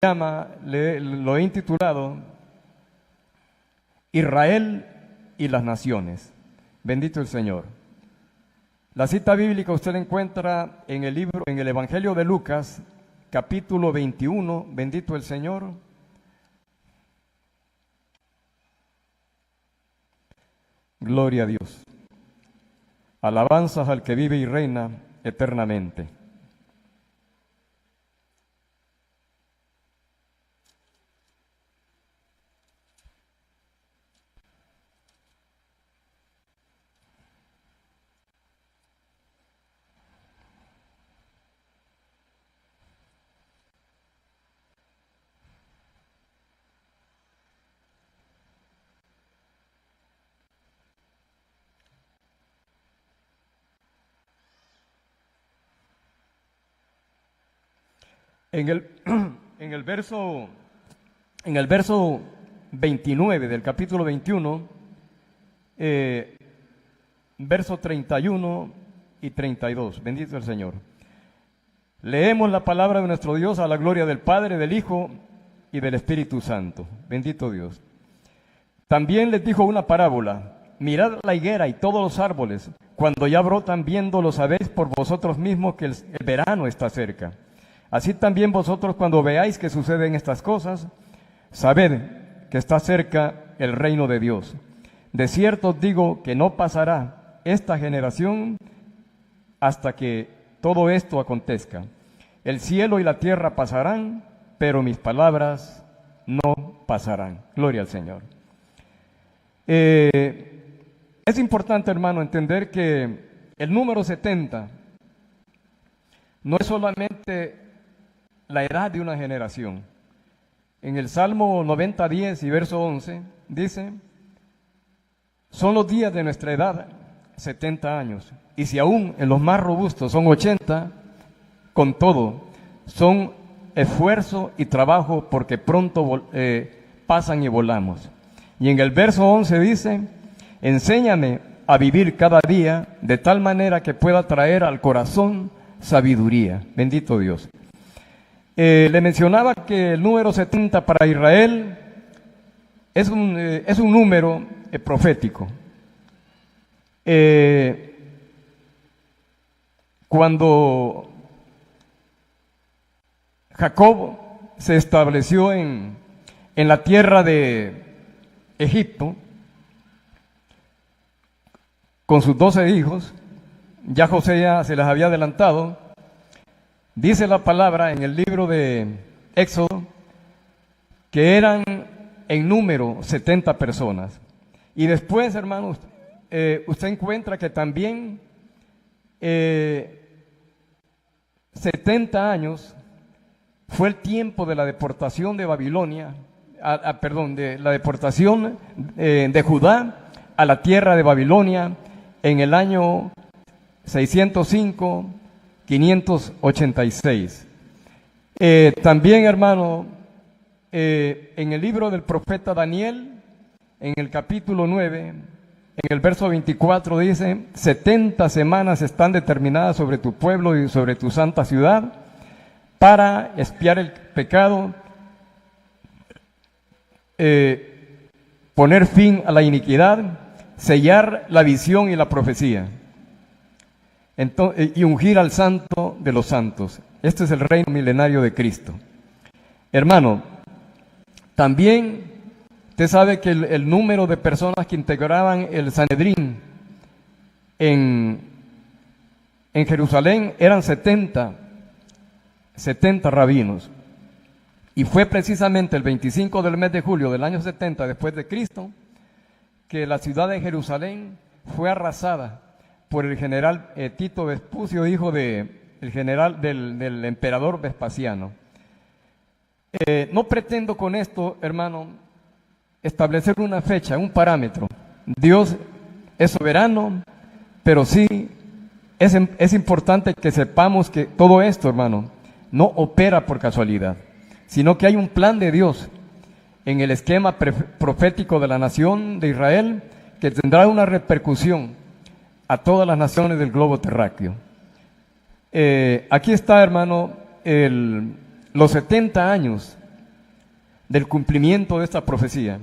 lo he intitulado Israel y las naciones. Bendito el Señor. La cita bíblica usted la encuentra en el Evangelio de Lucas, capítulo 21. Bendito el Señor. Gloria a Dios. Alabanzas al que vive y reina eternamente. En el verso 29 del capítulo 21, verso 31 y 32, bendito el Señor. Leemos la palabra de nuestro Dios a la gloria del Padre, del Hijo y del Espíritu Santo. Bendito Dios. También les dijo una parábola: mirad la higuera y todos los árboles, cuando ya brotan, viendo lo sabéis por vosotros mismos que el verano está cerca. Así también vosotros, cuando veáis que suceden estas cosas, sabed que está cerca el reino de Dios. De cierto os digo que no pasará esta generación hasta que todo esto acontezca. El cielo y la tierra pasarán, pero mis palabras no pasarán. Gloria al Señor. Es importante, hermano, entender que el número 70 no es solamente la edad de una generación. En el Salmo 90:10 y verso 11 dice: son los días de nuestra edad 70 años, y si aún en los más robustos son 80, con todo, son esfuerzo y trabajo, porque pronto pasan y volamos. Y en el verso 11 dice: enséñame a vivir cada día de tal manera que pueda traer al corazón sabiduría. Bendito Dios. Le mencionaba que el número 70 para Israel es un número profético. Cuando Jacob se estableció en la tierra de Egipto con sus 12 hijos, ya José ya se les había adelantado. Dice la palabra en el libro de Éxodo que eran en número 70 personas. Y después, hermanos, usted encuentra que también 70 años fue el tiempo de la deportación de Babilonia, de la deportación de Judá a la tierra de Babilonia en el año 605-586. También, hermano, en el libro del profeta Daniel, en el capítulo 9, en el verso 24 dice: 70 semanas están determinadas sobre tu pueblo y sobre tu santa ciudad para expiar el pecado, poner fin a la iniquidad, sellar la visión y la profecía, y ungir al santo de los santos. Este es el reino milenario de Cristo. Hermano, también usted sabe que el número de personas que integraban el Sanedrín en Jerusalén eran 70 rabinos. Y fue precisamente el 25 del mes de julio del año 70 después de Cristo que la ciudad de Jerusalén fue arrasada por el general Tito Vespucio, hijo del emperador Vespasiano. No pretendo con esto, hermano, establecer una fecha, un parámetro. Dios es soberano, pero sí es importante que sepamos que todo esto, hermano, no opera por casualidad, sino que hay un plan de Dios en el esquema profético de la nación de Israel que tendrá una repercusión a todas las naciones del globo terráqueo. Aquí está, hermano, los 70 años del cumplimiento de esta profecía.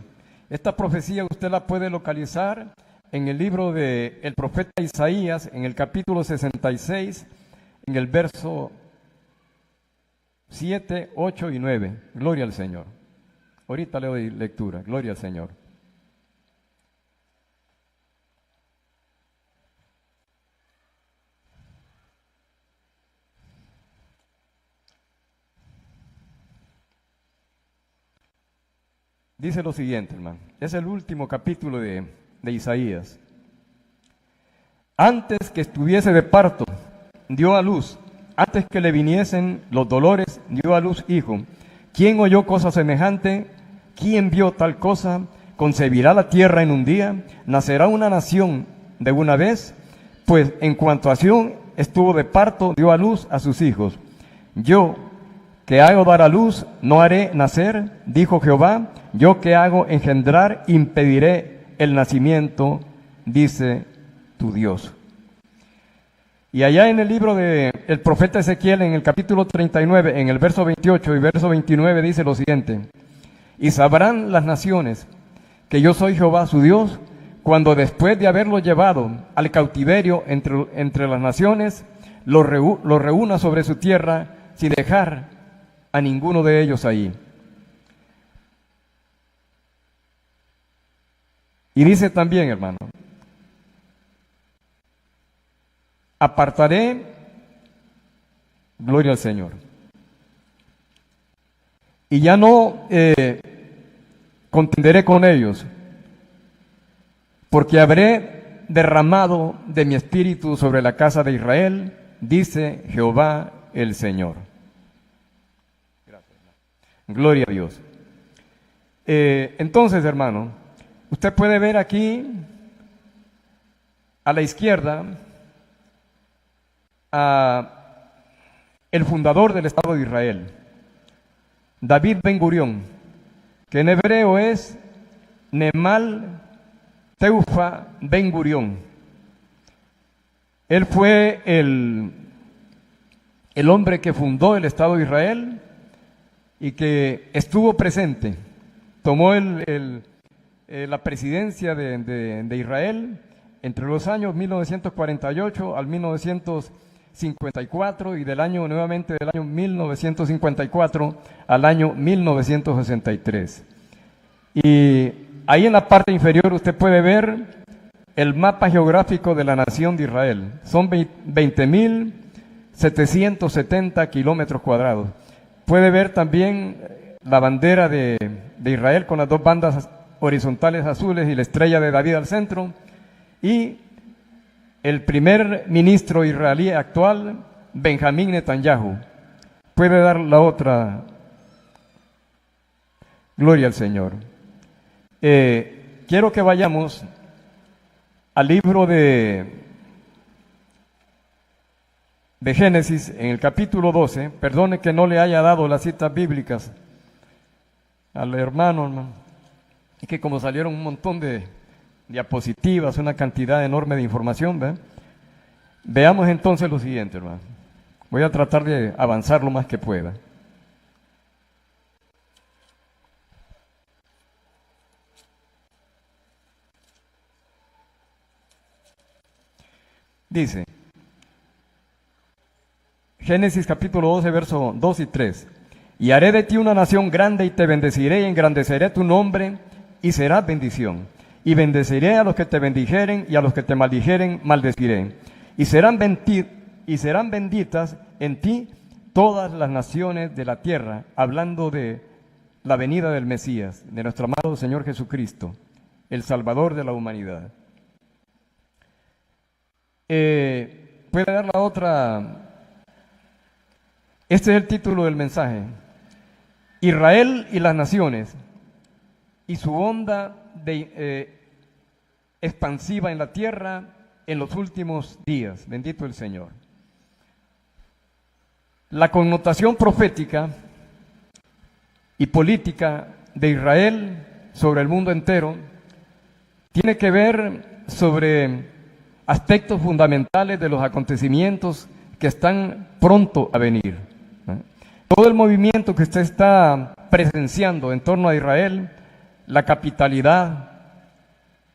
Esta profecía usted la puede localizar en el libro del profeta Isaías, en el capítulo 66, en el verso 7, 8 y 9. Gloria al Señor. Ahorita le doy lectura. Gloria al Señor. Dice lo siguiente, hermano. Es el último capítulo de Isaías. Antes que estuviese de parto, dio a luz. Antes que le viniesen los dolores, dio a luz hijo. ¿Quién oyó cosa semejante? ¿Quién vio tal cosa? ¿Concebirá la tierra en un día? ¿Nacerá una nación de una vez? Pues en cuanto a Sión estuvo de parto, dio a luz a sus hijos. Yo, que hago dar a luz, no haré nacer, dijo Jehová. Yo que hago engendrar, impediré el nacimiento, dice tu Dios. Y allá en el libro del profeta Ezequiel, en el capítulo 39, en el verso 28 y verso 29, dice lo siguiente: y sabrán las naciones que yo soy Jehová su Dios, cuando después de haberlo llevado al cautiverio entre las naciones, lo reúna sobre su tierra sin dejar a ninguno de ellos ahí. Y dice también, hermano, apartaré, gloria al Señor, y ya no contenderé con ellos, porque habré derramado de mi espíritu sobre la casa de Israel, dice Jehová el Señor. Gloria a Dios. Entonces, hermano, usted puede ver aquí a la izquierda a el fundador del Estado de Israel, David Ben Gurión, que en hebreo es Nemal Teufa Ben Gurión. Él fue el hombre que fundó el Estado de Israel y que estuvo presente, tomó la presidencia de Israel entre los años 1948 al 1954 y del año 1954 al año 1963. Y ahí en la parte inferior usted puede ver el mapa geográfico de la nación de Israel. Son 20.770 kilómetros cuadrados. Puede ver también la bandera de Israel con las dos bandas horizontales azules y la estrella de David al centro, y el primer ministro israelí actual, Benjamín Netanyahu. Puede dar la otra. Gloria al Señor. Quiero que vayamos al libro de Génesis, en el capítulo 12. Perdone que no le haya dado las citas bíblicas al hermano. Es que como salieron un montón de diapositivas, una cantidad enorme de información, ¿ve? Veamos entonces lo siguiente, hermano. Voy a tratar de avanzar lo más que pueda. Dice, Génesis capítulo 12, verso 2 y 3. Y haré de ti una nación grande y te bendeciré y engrandeceré tu nombre y serás bendición. Y bendeciré a los que te bendijeren y a los que te maldijeren maldeciré. Y serán benditas en ti todas las naciones de la tierra, hablando de la venida del Mesías, de nuestro amado Señor Jesucristo, el Salvador de la humanidad. Puede dar la otra. Este es el título del mensaje: Israel y las naciones y su onda expansiva en la tierra en los últimos días. Bendito el Señor. La connotación profética y política de Israel sobre el mundo entero tiene que ver sobre aspectos fundamentales de los acontecimientos que están pronto a venir. Todo el movimiento que usted está presenciando en torno a Israel, la capitalidad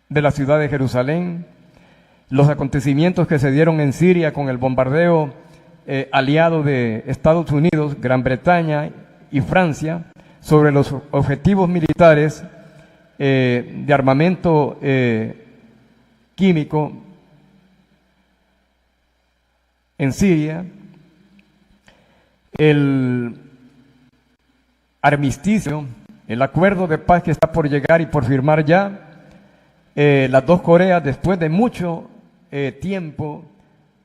de la ciudad de Jerusalén, los acontecimientos que se dieron en Siria con el bombardeo aliado de Estados Unidos, Gran Bretaña y Francia sobre los objetivos militares de armamento químico en Siria, el armisticio, el acuerdo de paz que está por llegar y por firmar ya, las dos Coreas, después de mucho tiempo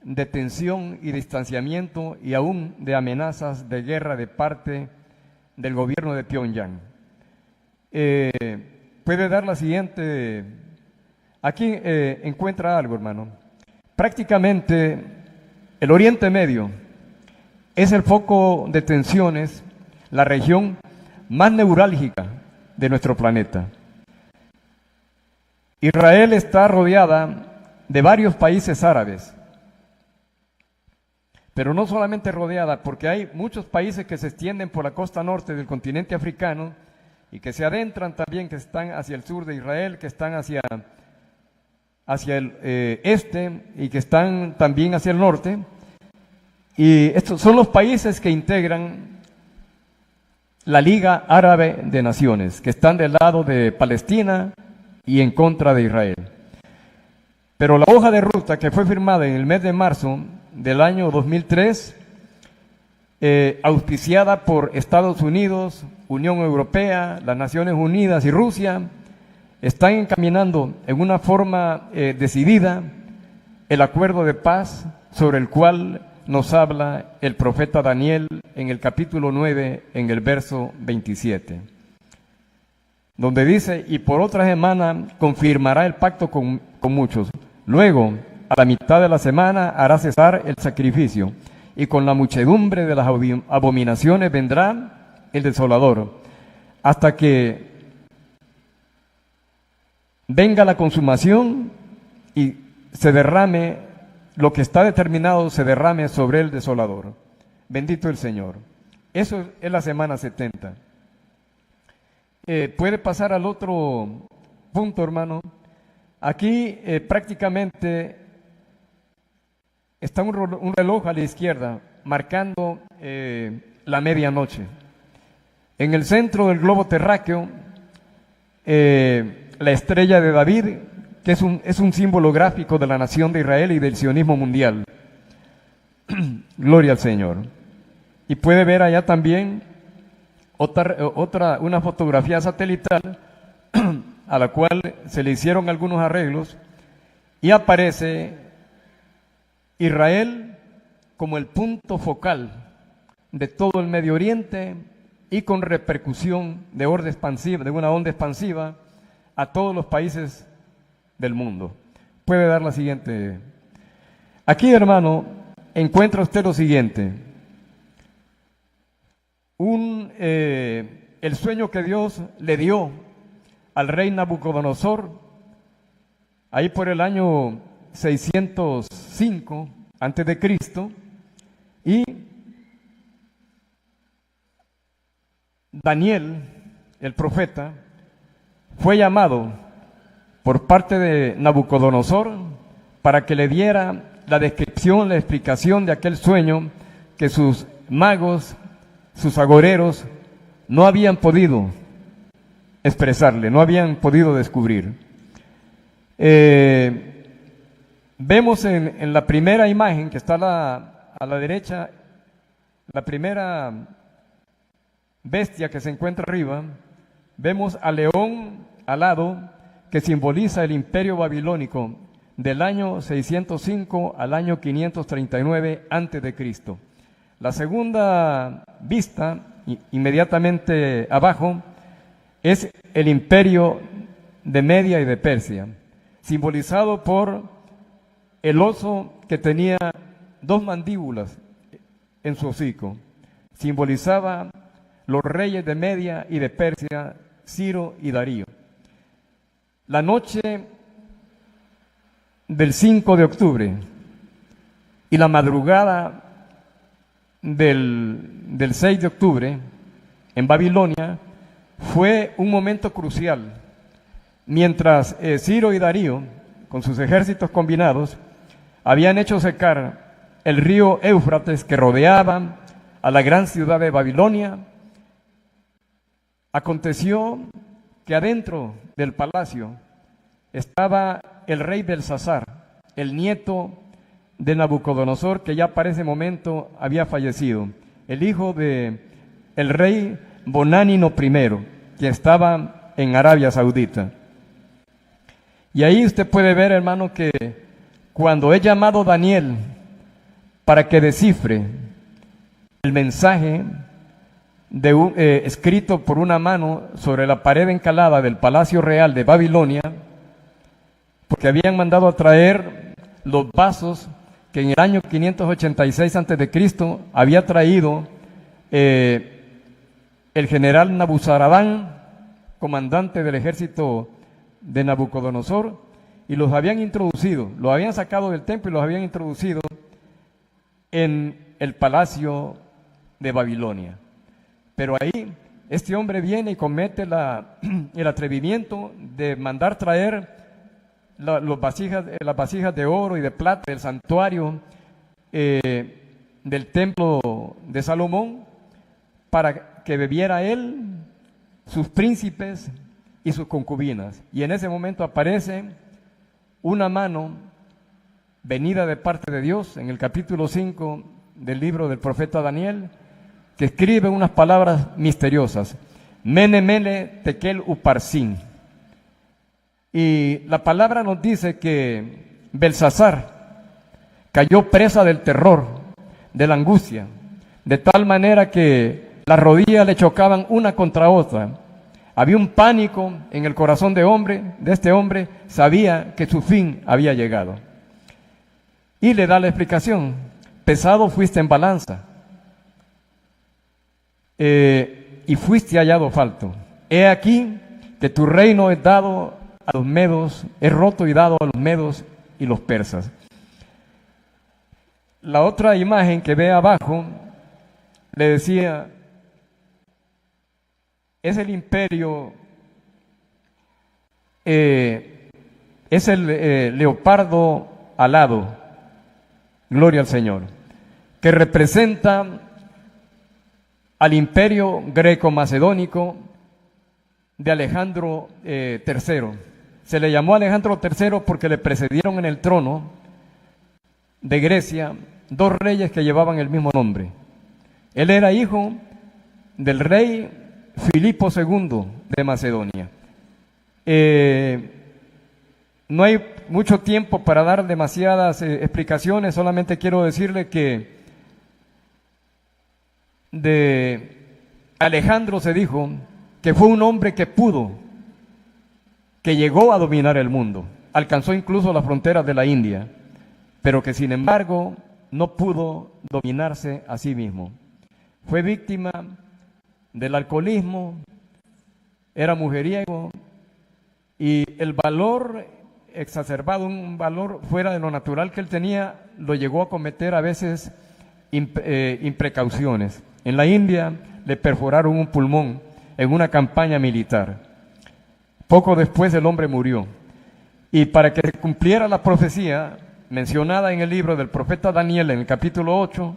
de tensión y distanciamiento y aún de amenazas de guerra de parte del gobierno de Pyongyang. Puede dar la siguiente. Aquí encuentra algo, hermano. Prácticamente el Oriente Medio es el foco de tensiones, la región más neurálgica de nuestro planeta. Israel está rodeada de varios países árabes, pero no solamente rodeada, porque hay muchos países que se extienden por la costa norte del continente africano y que se adentran también, que están hacia el sur de Israel, que están hacia el este y que están también hacia el norte. Y estos son los países que integran la Liga Árabe de Naciones, que están del lado de Palestina y en contra de Israel. Pero la hoja de ruta que fue firmada en el mes de marzo del año 2003, auspiciada por Estados Unidos, Unión Europea, las Naciones Unidas y Rusia, están encaminando en una forma decidida el acuerdo de paz sobre el cual nos habla el profeta Daniel en el capítulo 9, en el verso 27, donde dice: y por otra semana confirmará el pacto con muchos. Luego, a la mitad de la semana, hará cesar el sacrificio, y con la muchedumbre de las abominaciones vendrá el desolador, hasta que venga la consumación y se derrame lo que está determinado, se derrame sobre el desolador. Bendito el Señor. Eso es la semana 70. Puede pasar al otro punto, hermano. Aquí prácticamente está un reloj a la izquierda marcando la medianoche. En el centro del globo terráqueo, la estrella de David, que es un símbolo gráfico de la nación de Israel y del sionismo mundial. Gloria al Señor. Y puede ver allá también una fotografía satelital a la cual se le hicieron algunos arreglos y aparece Israel como el punto focal de todo el Medio Oriente y con repercusión de una onda expansiva a todos los países del mundo. Puede dar la siguiente. Aquí, hermano, encuentra usted lo siguiente. El sueño que Dios le dio al rey Nabucodonosor, ahí por el año 605 antes de Cristo, y Daniel, el profeta, fue llamado por parte de Nabucodonosor para que le diera la descripción, la explicación de aquel sueño que sus magos, sus agoreros, no habían podido expresarle, no habían podido descubrir. Vemos en la primera imagen que está a la derecha, la primera bestia que se encuentra arriba, vemos al león alado, que simboliza el imperio babilónico del año 605 al año 539 antes de Cristo. La segunda vista, inmediatamente abajo, es el imperio de Media y de Persia, simbolizado por el oso que tenía dos mandíbulas en su hocico. Simbolizaba los reyes de Media y de Persia, Ciro y Darío. La noche del 5 de octubre y la madrugada del 6 de octubre en Babilonia fue un momento crucial. Mientras Ciro y Darío, con sus ejércitos combinados, habían hecho secar el río Éufrates que rodeaba a la gran ciudad de Babilonia, aconteció que adentro del palacio estaba el rey Belsasar, el nieto de Nabucodonosor, que ya para ese momento había fallecido, el hijo de el rey Bonánino I, que estaba en Arabia Saudita. Y ahí usted puede ver, hermano, que cuando he llamado a Daniel para que descifre el mensaje escrito por una mano sobre la pared encalada del Palacio Real de Babilonia, porque habían mandado a traer los vasos que en el año 586 a.C. había traído el general Nabuzaradán, comandante del ejército de Nabucodonosor, y los habían introducido, los habían sacado del templo y los habían introducido en el palacio de Babilonia. Pero ahí este hombre viene y comete el atrevimiento de mandar traer las vasijas de oro y de plata del santuario del templo de Salomón, para que bebiera él, sus príncipes y sus concubinas. Y en ese momento aparece una mano venida de parte de Dios en el capítulo 5 del libro del profeta Daniel, que escribe unas palabras misteriosas: Mene, Mene, Tekel, Uparsin. Y la palabra nos dice que Belsasar cayó presa del terror, de la angustia, de tal manera que las rodillas le chocaban una contra otra. Había un pánico en el corazón de este hombre, sabía que su fin había llegado. Y le da la explicación: pesado fuiste en balanza, y fuiste hallado falto. He aquí que tu reino es dado a los medos, es roto y dado a los medos y los persas. La otra imagen que ve abajo le decía, es el imperio, es el leopardo alado, gloria al Señor, que representa al imperio greco-macedónico de Alejandro III. Se le llamó Alejandro III porque le precedieron en el trono de Grecia dos reyes que llevaban el mismo nombre. Él era hijo del rey Filipo II de Macedonia. No hay mucho tiempo para dar demasiadas explicaciones, solamente quiero decirle que de Alejandro se dijo que fue un hombre que pudo, que llegó a dominar el mundo, alcanzó incluso las fronteras de la India, pero que sin embargo no pudo dominarse a sí mismo. Fue víctima del alcoholismo, era mujeriego, y el valor exacerbado, un valor fuera de lo natural que él tenía, lo llegó a cometer a veces imprecauciones. En la India le perforaron un pulmón en una campaña militar. Poco después el hombre murió. Y para que se cumpliera la profecía mencionada en el libro del profeta Daniel, en el capítulo 8,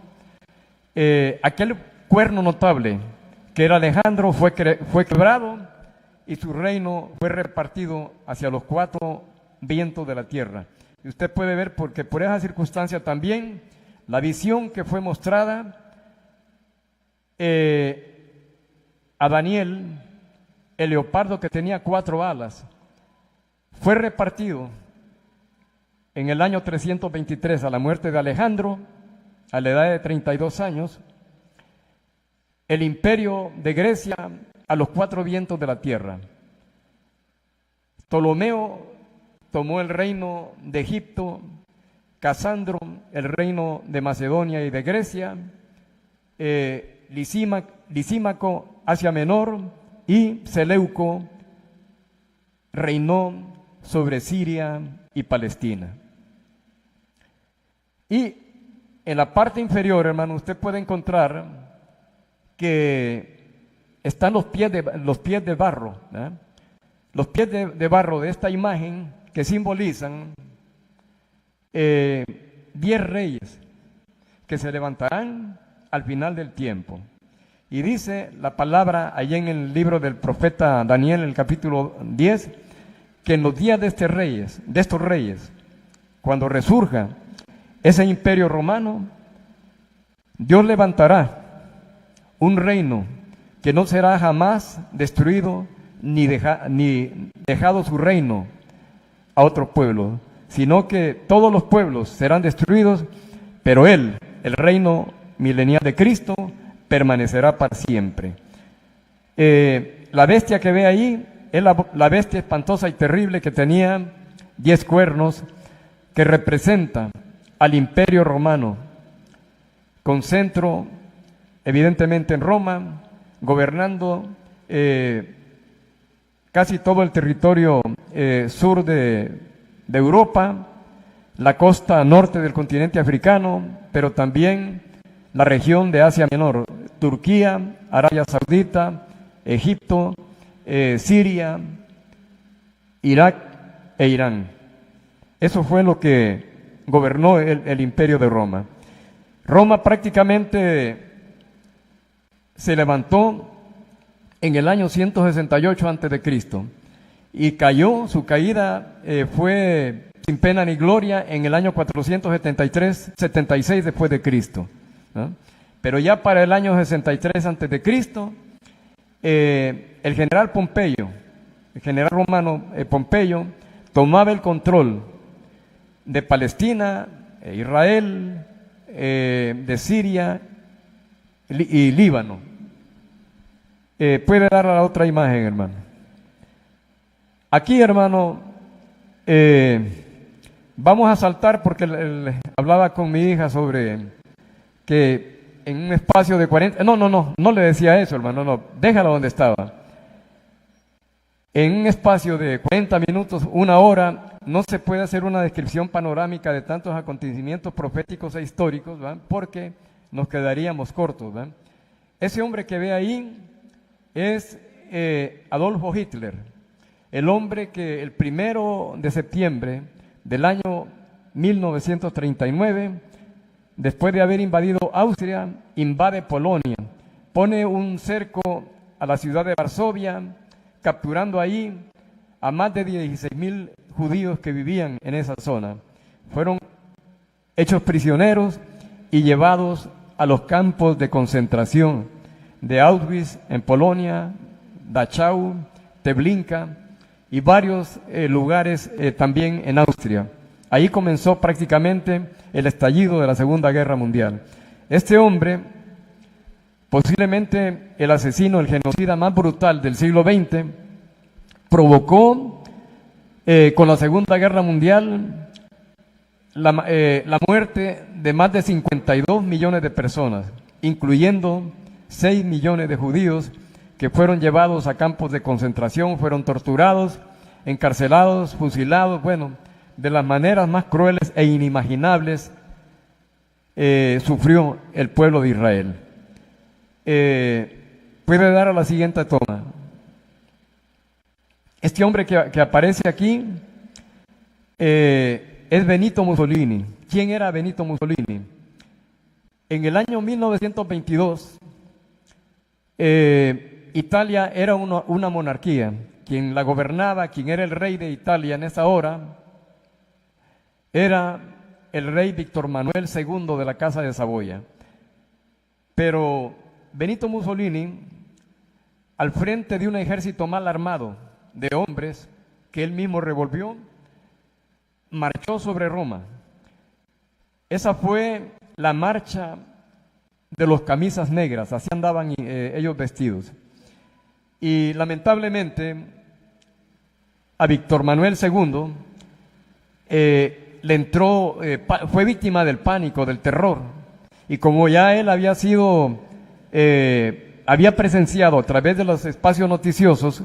aquel cuerno notable que era Alejandro fue quebrado y su reino fue repartido hacia los cuatro vientos de la tierra. Y usted puede ver, porque por esa circunstancia también, la visión que fue mostrada a Daniel, el leopardo que tenía 4 alas, fue repartido en el año 323 a la muerte de Alejandro, a la edad de 32 años, el imperio de Grecia a los 4 vientos de la tierra. Ptolomeo tomó el reino de Egipto, Casandro el reino de Macedonia y de Grecia, Lisímaco Asia Menor, y Seleuco reinó sobre Siria y Palestina. Y en la parte inferior, hermano, usted puede encontrar que están los pies de barro, ¿eh? Los pies de barro de esta imagen que simbolizan 10 reyes que se levantarán al final del tiempo. Y dice la palabra allá en el libro del profeta Daniel, en el capítulo 10, que en los días de estos reyes, cuando resurja ese imperio romano, Dios levantará un reino que no será jamás destruido ni dejado su reino a otro pueblo, sino que todos los pueblos serán destruidos, pero Él, el reino milenial de Cristo, permanecerá para siempre. La bestia que ve ahí es la bestia espantosa y terrible que tenía 10 cuernos, que representa al imperio romano, con centro evidentemente en Roma, gobernando casi todo el territorio sur de Europa, la costa norte del continente africano, pero también la región de Asia Menor, Turquía, Arabia Saudita, Egipto, Siria, Irak e Irán. Eso fue lo que gobernó el imperio de Roma. Roma prácticamente se levantó en el año 168 a.C. y cayó, su caída fue sin pena ni gloria en el año 476 después de Cristo, ¿no? Pero ya para el año 63 a.C., el general Pompeyo, el general romano Pompeyo, tomaba el control de Palestina, Israel, de Siria y Líbano. Puede dar la otra imagen, hermano. Aquí, hermano, vamos a saltar porque hablaba con mi hija sobre que en un espacio de 40... No le decía eso, hermano, no, déjalo donde estaba. En un espacio de 40 minutos, una hora, no se puede hacer una descripción panorámica de tantos acontecimientos proféticos e históricos, ¿verdad? Porque nos quedaríamos cortos, ¿verdad? Ese hombre que ve ahí es Adolfo Hitler, el hombre que el 1 de septiembre del año 1939, después de haber invadido Austria, invade Polonia, pone un cerco a la ciudad de Varsovia, capturando ahí a más de 16,000 judíos que vivían en esa zona. Fueron hechos prisioneros y llevados a los campos de concentración de Auschwitz en Polonia, Dachau, Treblinka y varios lugares también en Austria. Ahí comenzó prácticamente el estallido de la Segunda Guerra Mundial. Este hombre, posiblemente el asesino, el genocida más brutal del siglo XX, provocó con la Segunda Guerra Mundial la muerte de más de 52 millones de personas, incluyendo 6 millones de judíos que fueron llevados a campos de concentración, fueron torturados, encarcelados, fusilados, bueno, de las maneras más crueles e inimaginables sufrió el pueblo de Israel. Puede dar a la siguiente toma. Este hombre que aparece aquí es Benito Mussolini. ¿Quién era Benito Mussolini? En el año 1922, Italia era una monarquía. Quien la gobernaba, quien era el rey de Italia en esa hora, era el rey Víctor Manuel II de la Casa de Saboya. Pero Benito Mussolini, al frente de un ejército mal armado de hombres que él mismo revolvió, marchó sobre Roma. Esa fue la marcha de los camisas negras, así andaban ellos vestidos. Y lamentablemente a Víctor Manuel II le entró, fue víctima del pánico, del terror, y como ya él había presenciado a través de los espacios noticiosos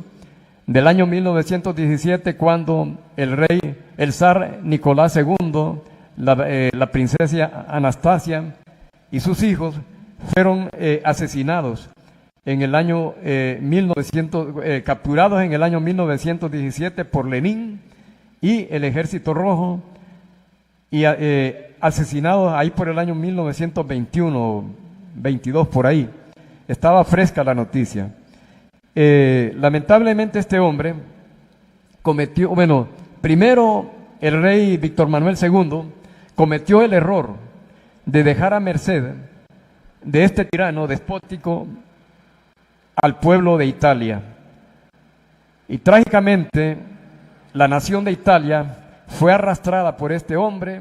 del año 1917, cuando el zar Nicolás II la princesa Anastasia y sus hijos fueron asesinados en el año capturados en el año 1917 por Lenin y el Ejército Rojo, y asesinados ahí por el año 1921, 22 por ahí. Estaba fresca la noticia. Lamentablemente este hombre cometió, bueno, primero el rey Víctor Manuel II cometió el error de dejar a merced de este tirano despótico al pueblo de Italia. Y trágicamente la nación de Italia fue arrastrada por este hombre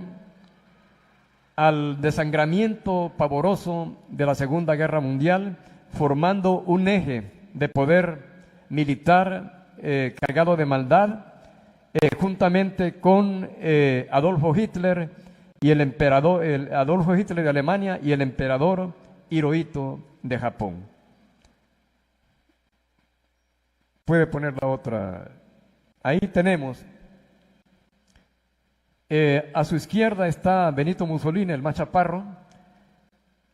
al desangramiento pavoroso de la Segunda Guerra Mundial, formando un eje de poder militar cargado de maldad, juntamente con Adolfo Hitler y el emperador Adolfo Hitler de Alemania y el emperador Hirohito de Japón. Puede poner la otra. Ahí tenemos. A su izquierda está Benito Mussolini, el más chaparro.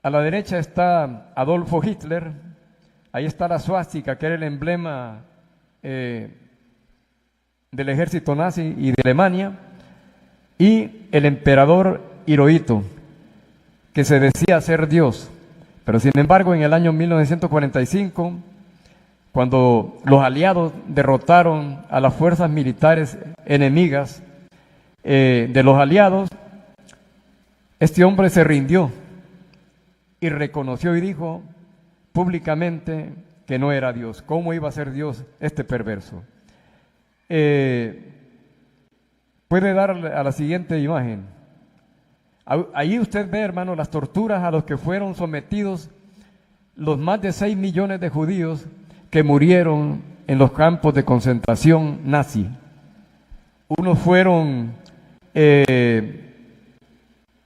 A la derecha está Adolfo Hitler. Ahí está la suástica, que era el emblema del ejército nazi y de Alemania. Y el emperador Hirohito, que se decía ser Dios. Pero sin embargo, en el año 1945, cuando los aliados derrotaron a las fuerzas militares enemigas de los aliados, este hombre se rindió y reconoció y dijo públicamente que no era Dios. ¿Cómo iba a ser Dios este perverso? Puede dar a la siguiente imagen. Ahí usted ve, hermano, las torturas a los que fueron sometidos los más de 6 millones de judíos que murieron en los campos de concentración nazi. Unos fueron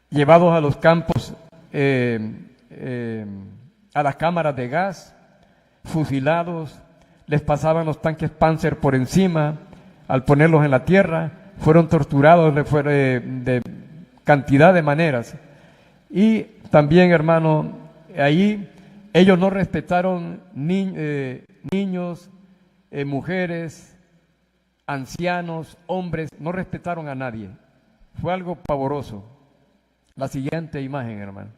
llevados a los campos, a las cámaras de gas, fusilados, les pasaban los tanques Panzer por encima al ponerlos en la tierra, fueron torturados de cantidad de maneras. Y también, hermano, ahí ellos no respetaron niños, mujeres, ancianos, hombres, no respetaron a nadie. Fue algo pavoroso. La siguiente imagen, hermano.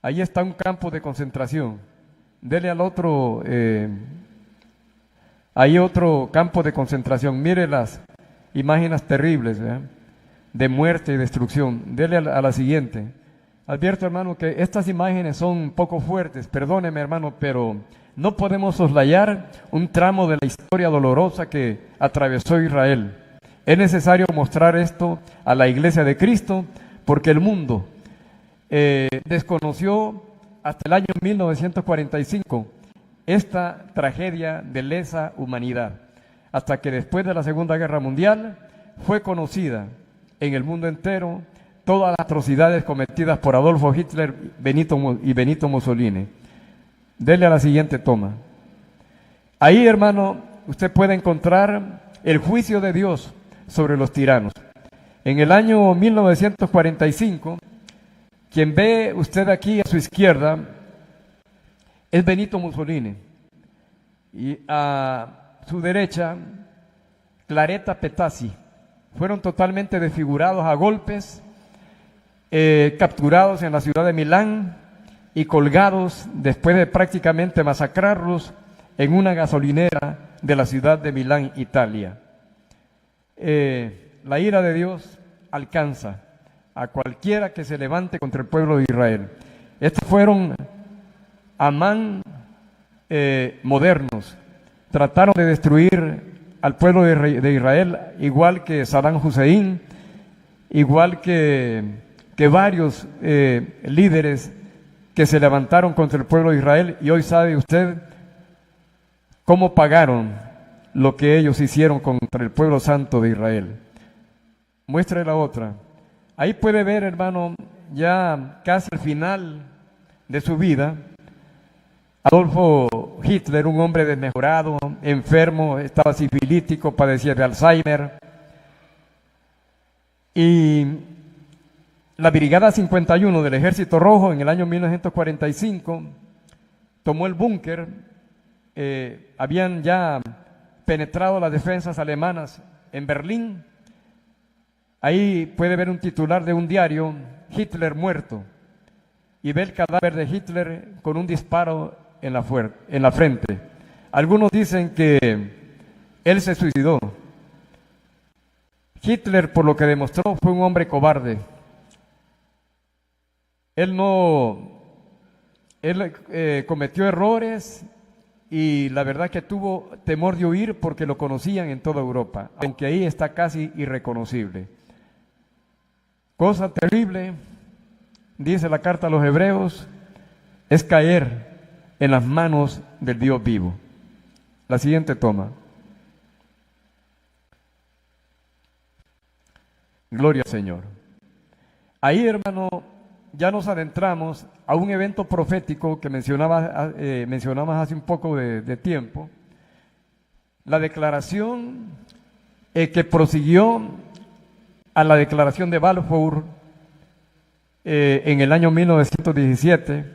Ahí está un campo de concentración. Dele al otro, hay otro campo de concentración. Mire las imágenes terribles, de muerte y destrucción. Dele a la siguiente. Advierto, hermano, que estas imágenes son un poco fuertes. Perdóneme, hermano, pero no podemos soslayar un tramo de la historia dolorosa que atravesó Israel. Es necesario mostrar esto a la Iglesia de Cristo, porque el mundo desconoció hasta el año 1945 esta tragedia de lesa humanidad, hasta que después de la Segunda Guerra Mundial fue conocida en el mundo entero todas las atrocidades cometidas por Adolfo Hitler y Benito Mussolini. Dele a la siguiente toma. Ahí, hermano, usted puede encontrar el juicio de Dios sobre los tiranos. En el año 1945, quien ve usted aquí a su izquierda es Benito Mussolini. Y a su derecha, Claretta Petazzi. Fueron totalmente desfigurados a golpes, capturados en la ciudad de Milán y colgados después de prácticamente masacrarlos en una gasolinera de la ciudad de Milán, Italia. La ira de Dios alcanza a cualquiera que se levante contra el pueblo de Israel. Estos fueron Amán modernos. Trataron de destruir al pueblo de Israel, igual que Saddam Hussein, igual que varios líderes que se levantaron contra el pueblo de Israel. Y hoy sabe usted cómo pagaron lo que ellos hicieron contra el pueblo santo de Israel. Muestre la otra. Ahí puede ver, hermano, ya casi al final de su vida, Adolfo Hitler, un hombre desmejorado, enfermo, estaba sifilítico, padecía de Alzheimer. Y la Brigada 51 del Ejército Rojo en el año 1945 tomó el búnker. Habían ya penetrado las defensas alemanas en Berlín. Ahí puede ver un titular de un diario: Hitler muerto, y ve el cadáver de Hitler con un disparo en la frente. Algunos dicen que él se suicidó. Hitler, por lo que demostró, fue un hombre cobarde. Él cometió errores, y la verdad que tuvo temor de huir porque lo conocían en toda Europa, aunque ahí está casi irreconocible. Cosa terrible, dice la carta a los Hebreos, es caer en las manos del Dios vivo. La siguiente toma. Gloria al Señor. Ahí, hermano, ya nos adentramos a un evento profético que mencionamos hace un poco de tiempo. La declaración que prosiguió a la declaración de Balfour en el año 1917,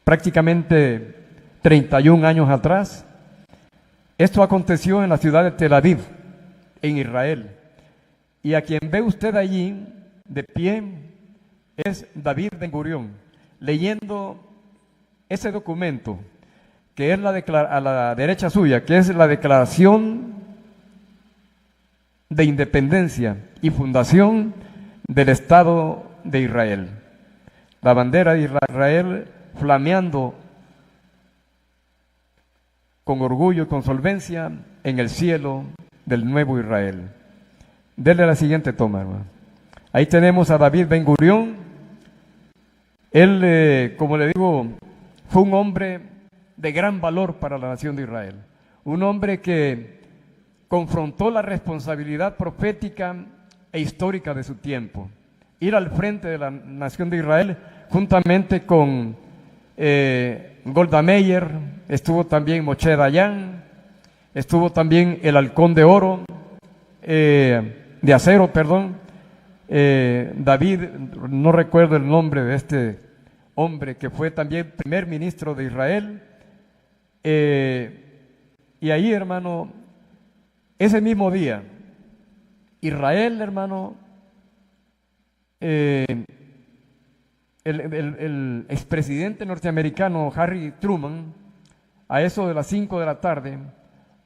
prácticamente 31 años atrás. Esto aconteció en la ciudad de Tel Aviv, en Israel. Y a quien ve usted allí de pie es David Ben Gurión, leyendo ese documento que es a la derecha suya, que es la Declaración de Independencia y Fundación del Estado de Israel. La bandera de Israel flameando con orgullo y con solvencia en el cielo del nuevo Israel. Denle la siguiente toma, hermano. Ahí tenemos a David Ben Gurión. Él, como le digo, fue un hombre de gran valor para la nación de Israel. Un hombre que confrontó la responsabilidad profética e histórica de su tiempo. Ir al frente de la nación de Israel juntamente con Golda Meir, estuvo también Moshe Dayan, estuvo también el halcón de oro, de acero, perdón, David, no recuerdo el nombre de este hombre que fue también primer ministro de Israel. Y ahí, hermano, ese mismo día, Israel, hermano, el expresidente norteamericano Harry Truman, a eso de las 5 de la tarde,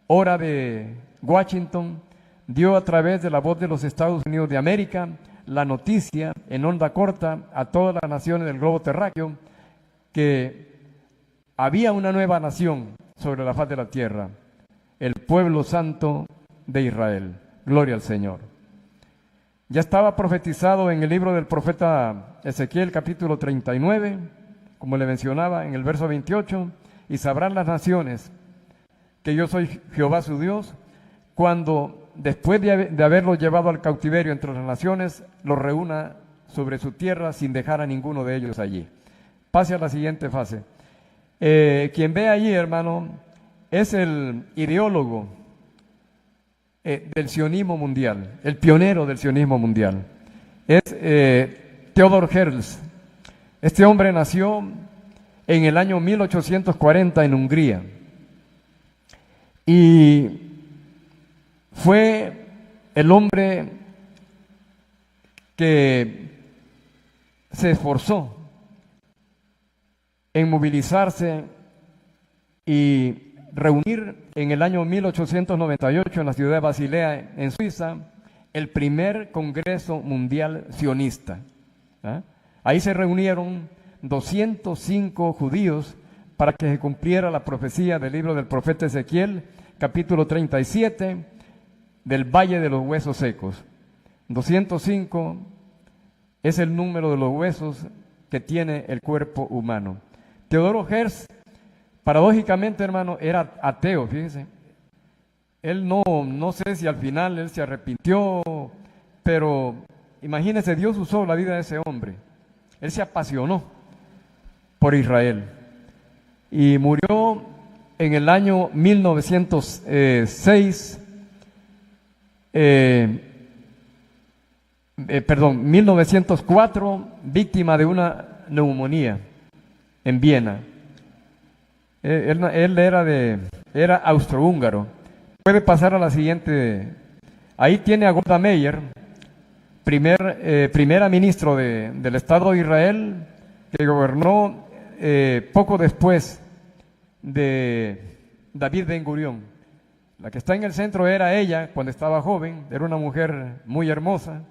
hora de Washington, dio a través de la voz de los Estados Unidos de América la noticia en onda corta a todas las naciones del globo terráqueo que había una nueva nación sobre la faz de la tierra, el pueblo santo de Israel. Gloria al Señor. Ya estaba profetizado en el libro del profeta Ezequiel, capítulo 39, como le mencionaba en el verso 28, y sabrán las naciones que yo soy Jehová su Dios, cuando después de haberlos llevado al cautiverio entre las naciones, los reúna sobre su tierra sin dejar a ninguno de ellos allí. Pase a la siguiente fase. Quien ve allí, hermano, es el ideólogo del sionismo mundial, el pionero del sionismo mundial. Es Theodor Herzl. Este hombre nació en el año 1840 en Hungría y fue el hombre que se esforzó en movilizarse y reunir en el año 1898 en la ciudad de Basilea, en Suiza, el primer Congreso Mundial Sionista. Ahí se reunieron 205 judíos para que se cumpliera la profecía del libro del profeta Ezequiel, capítulo 37, del Valle de los Huesos Secos. 205 es el número de los huesos que tiene el cuerpo humano. Teodoro Herzl, paradójicamente, hermano, era ateo, fíjese. Él no sé si al final él se arrepintió, pero imagínese, Dios usó la vida de ese hombre. Él se apasionó por Israel y murió en el año 1906 1904, víctima de una neumonía en Viena. Él era austrohúngaro. Puede pasar a la siguiente. Ahí tiene a Golda Meir, primera ministra del Estado de Israel, que gobernó poco después de David Ben Gurión. La que está en el centro era ella cuando estaba joven, era una mujer muy hermosa,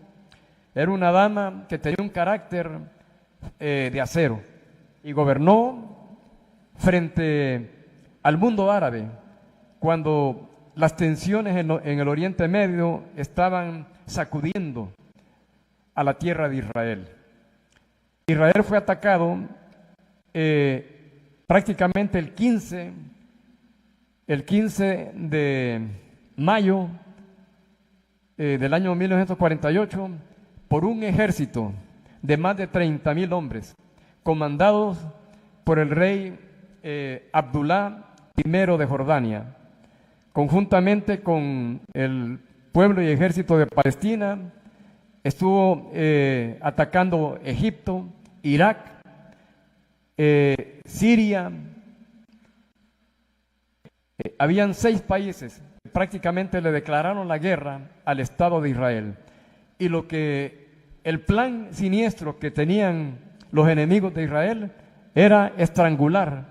era una dama que tenía un carácter de acero y gobernó frente al mundo árabe cuando las tensiones en el Oriente Medio estaban sacudiendo a la tierra de Israel. Israel fue atacado prácticamente el 15 de mayo del año 1948 por un ejército de más de 30.000 hombres, comandados por el rey Abdullah I de Jordania, conjuntamente con el pueblo y ejército de Palestina. Estuvo atacando Egipto, Irak, Siria. Habían 6 países que prácticamente le declararon la guerra al Estado de Israel. Y el plan siniestro que tenían los enemigos de Israel era estrangular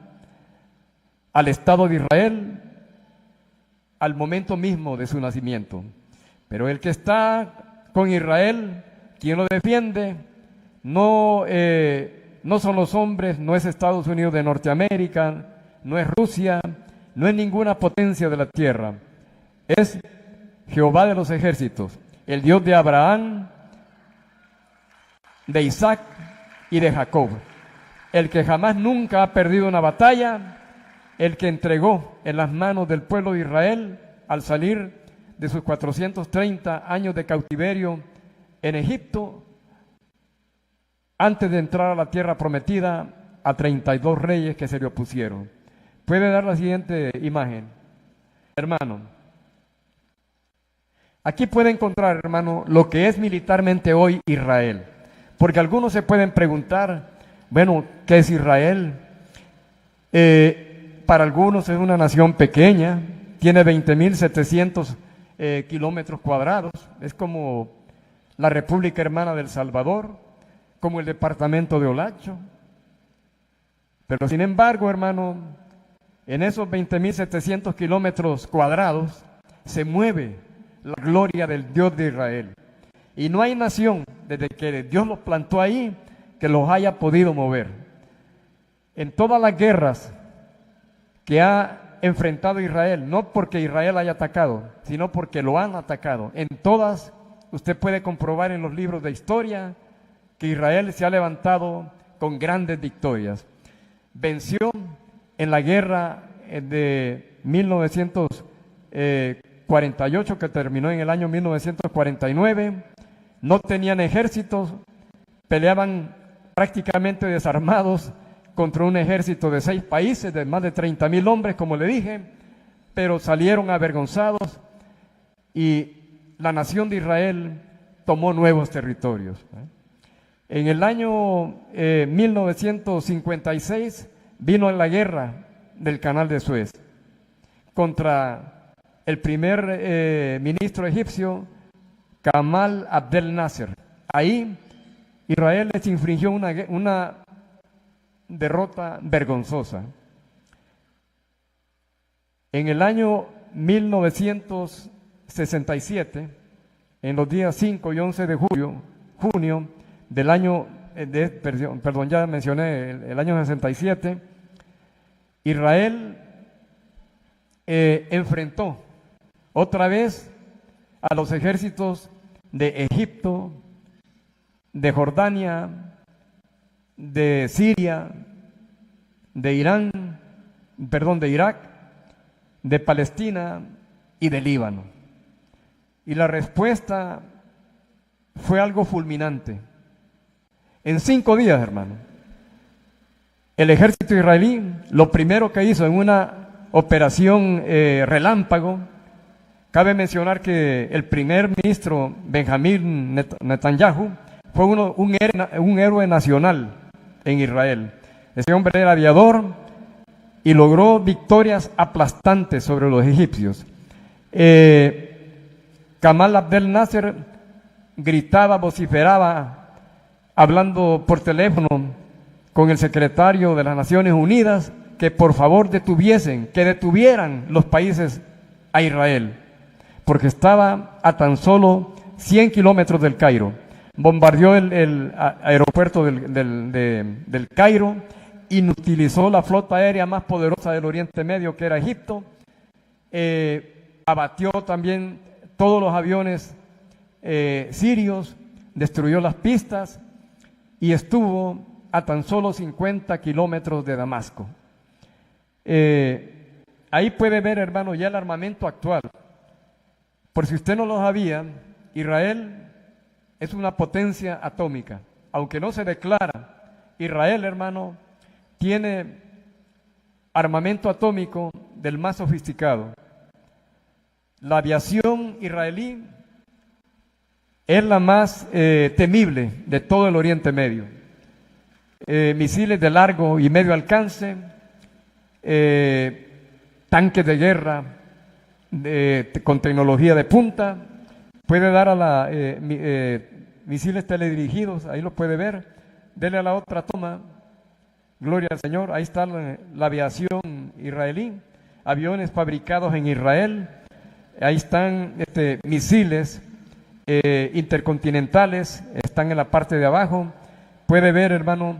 al Estado de Israel al momento mismo de su nacimiento. Pero el que está con Israel, quien lo defiende, no son los hombres, no es Estados Unidos de Norteamérica, no es Rusia, no es ninguna potencia de la tierra. Es Jehová de los ejércitos, el Dios de Abraham, de Isaac y de Jacob, el que jamás nunca ha perdido una batalla, el que entregó en las manos del pueblo de Israel al salir de sus 430 años de cautiverio en Egipto, antes de entrar a la tierra prometida, a 32 reyes que se le opusieron. Puede dar la siguiente imagen, hermano. Aquí puede encontrar, hermano, lo que es militarmente hoy Israel. Porque algunos se pueden preguntar, bueno, ¿qué es Israel? Para algunos es una nación pequeña, tiene 20.700 kilómetros cuadrados, es como la República Hermana del Salvador, como el departamento de Olacho. Pero sin embargo, hermano, en esos 20.700 kilómetros cuadrados se mueve la gloria del Dios de Israel. Y no hay nación, desde que Dios los plantó ahí, que los haya podido mover. En todas las guerras que ha enfrentado Israel, no porque Israel haya atacado, sino porque lo han atacado. En todas, usted puede comprobar en los libros de historia que Israel se ha levantado con grandes victorias. Venció en la guerra de 1948, que terminó en el año 1949, no tenían ejércitos, peleaban prácticamente desarmados contra un ejército de 6 países, de más de 30.000 hombres, como le dije, pero salieron avergonzados y la nación de Israel tomó nuevos territorios. En el año 1956 vino la guerra del Canal de Suez contra el primer ministro egipcio, Gamal Abdel Nasser. Ahí Israel les infringió una derrota vergonzosa. En el año 1967, en los días 5 y 11 de junio del año, perdón, ya mencioné el año 67, Israel enfrentó otra vez a los ejércitos de Egipto, de Jordania, de Siria, de Irán, de Irak, de Palestina y de Líbano. Y la respuesta fue algo fulminante. En 5 días, hermano, el ejército israelí, lo primero que hizo en una operación relámpago, Cabe mencionar que el primer ministro Benjamín Netanyahu fue un héroe nacional en Israel. Ese hombre era aviador y logró victorias aplastantes sobre los egipcios. Gamal Abdel Nasser gritaba, vociferaba, hablando por teléfono con el secretario de las Naciones Unidas, que por favor detuvieran los países a Israel, porque estaba a tan solo 100 kilómetros del Cairo. Bombardeó el aeropuerto del Cairo, inutilizó la flota aérea más poderosa del Oriente Medio, que era Egipto, abatió también todos los aviones sirios, destruyó las pistas y estuvo a tan solo 50 kilómetros de Damasco. Ahí puede ver, hermano, ya el armamento actual. Por si usted no lo sabía, Israel es una potencia atómica. Aunque no se declara, Israel, hermano, tiene armamento atómico del más sofisticado. La aviación israelí es la más temible de todo el Oriente Medio. Misiles de largo y medio alcance, tanques de guerra con tecnología de punta, puede dar a misiles teledirigidos, ahí lo puede ver. Dele a la otra toma, gloria al Señor. Ahí está la aviación israelí, aviones fabricados en Israel. Ahí están misiles intercontinentales, están en la parte de abajo. Puede ver, hermano,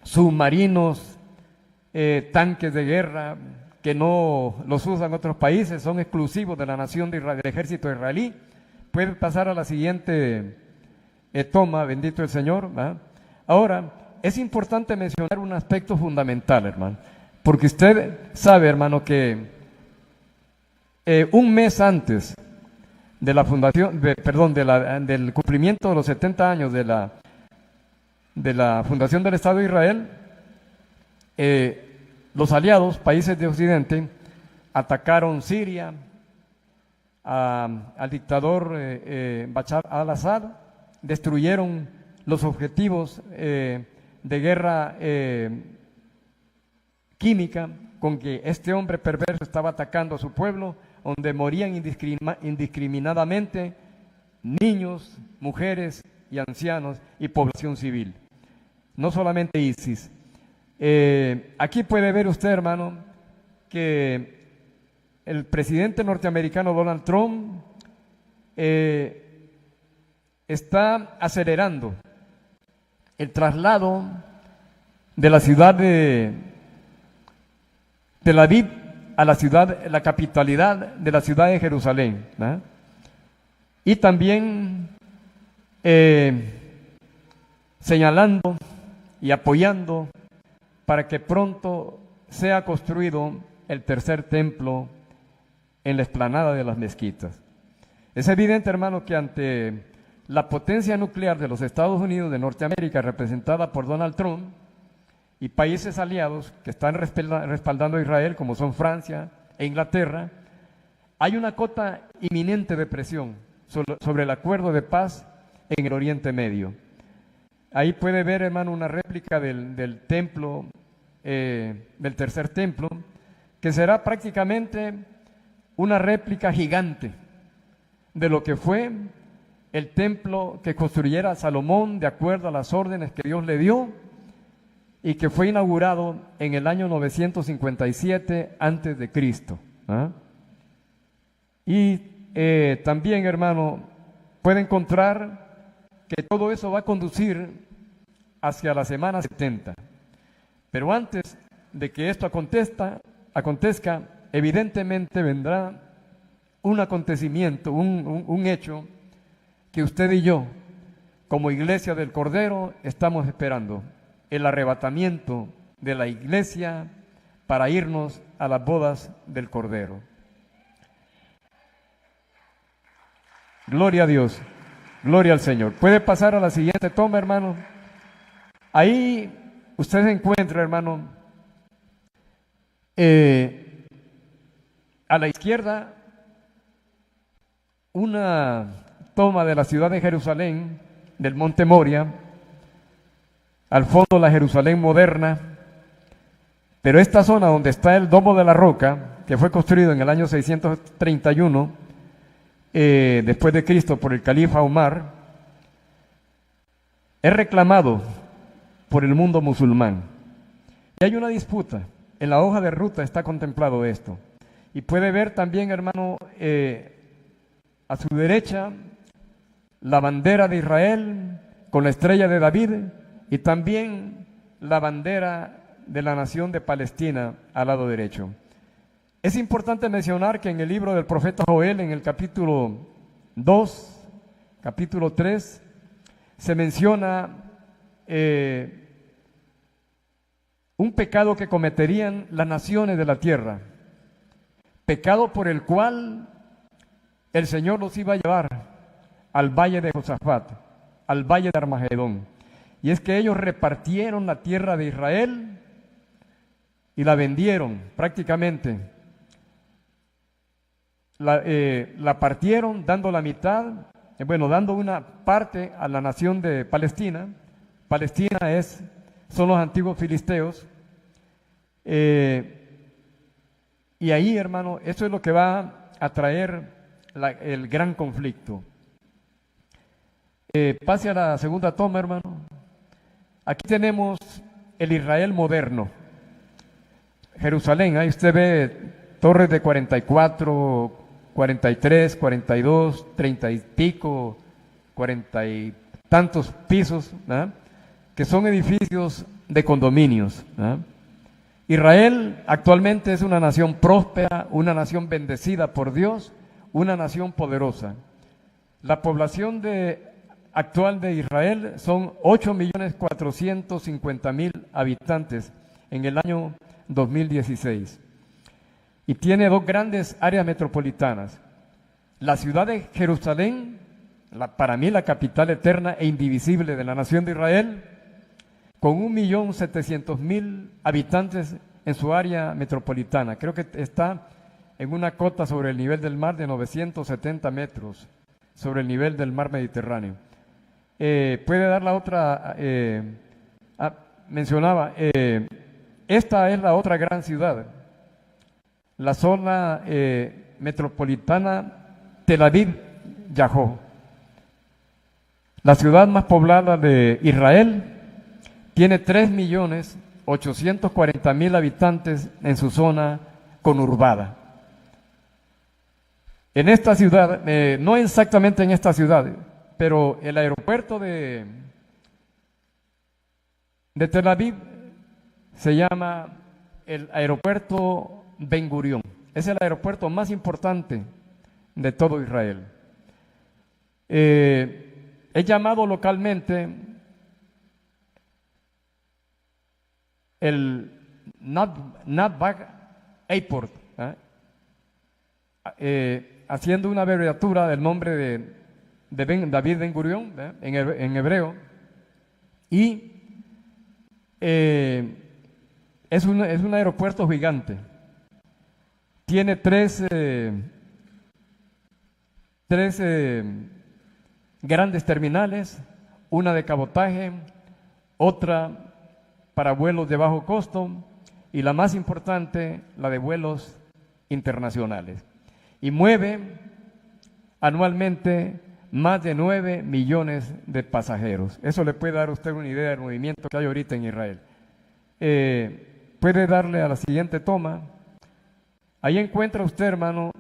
submarinos, tanques de guerra que no los usan otros países, son exclusivos de la nación de Israel, del ejército israelí. Puede pasar a la siguiente toma, bendito el Señor, ¿verdad? Ahora, es importante mencionar un aspecto fundamental, hermano, porque usted sabe, hermano, que un mes antes de la fundación, del cumplimiento de los 70 años de la fundación del Estado de Israel, los aliados, países de Occidente, atacaron Siria, al dictador Bashar al-Assad, destruyeron los objetivos de guerra química con que este hombre perverso estaba atacando a su pueblo, donde morían indiscriminadamente niños, mujeres y ancianos y población civil. No solamente ISIS. Aquí puede ver usted, hermano, que el presidente norteamericano Donald Trump está acelerando el traslado de la ciudad de Tel Aviv a la capitalidad de la ciudad de Jerusalén, ¿verdad? Y también señalando y apoyando para que pronto sea construido el tercer templo en la explanada de las mezquitas. Es evidente, hermano, que ante la potencia nuclear de los Estados Unidos de Norteamérica, representada por Donald Trump, y países aliados que están respaldando a Israel, como son Francia e Inglaterra, hay una cota inminente de presión sobre el acuerdo de paz en el Oriente Medio. Ahí puede ver, hermano, una réplica del templo, del tercer templo, que será prácticamente una réplica gigante de lo que fue el templo que construyera Salomón de acuerdo a las órdenes que Dios le dio y que fue inaugurado en el año 957 antes de Cristo. Y también, hermano, puede encontrar que todo eso va a conducir hacia la semana 70. Pero antes de que esto acontezca, evidentemente vendrá un acontecimiento, un hecho que usted y yo, como Iglesia del Cordero, estamos esperando: el arrebatamiento de la iglesia para irnos a las bodas del Cordero. Gloria a Dios, gloria al Señor. ¿Puede pasar a la siguiente toma, hermano? Ahí usted se encuentra, hermano, A la izquierda, una toma de la ciudad de Jerusalén, del monte Moria, al fondo la Jerusalén moderna, pero esta zona donde está el Domo de la Roca, que fue construido en el año 631, después de Cristo, por el califa Omar, es reclamado por el mundo musulmán. Y hay una disputa, en la hoja de ruta está contemplado esto. Y puede ver también, hermano, a su derecha, la bandera de Israel con la estrella de David y también la bandera de la nación de Palestina al lado derecho. Es importante mencionar que en el libro del profeta Joel, en el capítulo 2, capítulo 3, se menciona un pecado que cometerían las naciones de la tierra, pecado por el cual el Señor los iba a llevar al valle de Josafat, al valle de Armagedón. Y es que ellos repartieron la tierra de Israel y la vendieron prácticamente. La partieron dando la mitad, dando una parte a la nación de Palestina. Palestina son los antiguos filisteos. Y ahí, hermano, eso es lo que va a traer el gran conflicto. Pase a la segunda toma, hermano. Aquí tenemos el Israel moderno. Jerusalén, ahí usted ve torres de 44, 43, 42, 30 y pico, 40 y tantos pisos, ¿verdad?, que son edificios de condominios, ¿verdad? Israel actualmente es una nación próspera, una nación bendecida por Dios, una nación poderosa. La población actual de Israel son 8.450.000 habitantes en el año 2016. Y tiene dos grandes áreas metropolitanas. La ciudad de Jerusalén, para mí la capital eterna e indivisible de la nación de Israel, con 1.700.000 habitantes en su área metropolitana. Creo que está en una cota sobre el nivel del mar de 970 metros, sobre el nivel del mar Mediterráneo. Puede dar la otra, mencionaba, esta es la otra gran ciudad, la zona metropolitana Tel Aviv-Yafo, la ciudad más poblada de Israel. Tiene 3.840.000 habitantes en su zona conurbada. En esta ciudad, no exactamente en esta ciudad, pero el aeropuerto de Tel Aviv se llama el aeropuerto Ben Gurión. Es el aeropuerto más importante de todo Israel. Es llamado localmente el Natbag Airport, haciendo una abreviatura del nombre de David Ben Gurión, en hebreo, y es un aeropuerto gigante. Tiene tres grandes terminales, una de cabotaje, otra para vuelos de bajo costo y la más importante, la de vuelos internacionales. Y mueve anualmente más de 9 millones de pasajeros. Eso le puede dar a usted una idea del movimiento que hay ahorita en Israel. Puede darle a la siguiente toma. Ahí encuentra usted, hermano,